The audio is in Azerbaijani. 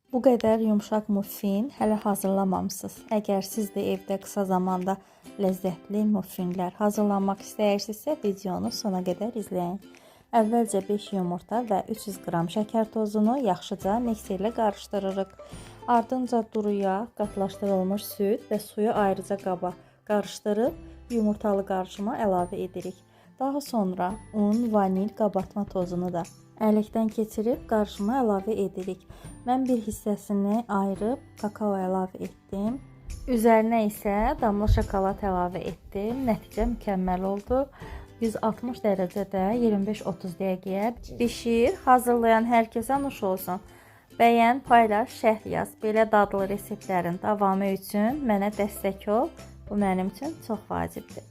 Bu qədər yumşaq muffin hələ hazırlamamışsınız. Əgər siz də evdə qısa zamanda ləzzətli muffinlər hazırlamaq istəyirsinizsə, videonu sona qədər izləyin. Əvvəlcə 5 yumurta və 300 qram şəkər tozunu yaxşıca mikserlə qarışdırırıq. Ardınca duru yağ, qatlaşdırılmış süd və suyu ayrıca qaba qarışdırıb yumurtalı qarışıma əlavə edirik. Daha sonra un, vanil, qabartma tozunu da ələkdən keçirib qarışıma əlavə edirik. Mən bir hissəsini ayırıb kakao əlavə etdim. Üzərinə isə damla şokolad əlavə etdim. Nəticə mükəmməl oldu. 160 dərəcədə 25-30 dəqiqəyə bişir. Hazırlayan hər kəsə nuş olsun. Bəyən, paylaş, şərh yaz. Belə dadlı reseptlərin davamı üçün mənə dəstək ol. Bu mənim üçün çox vacibdir.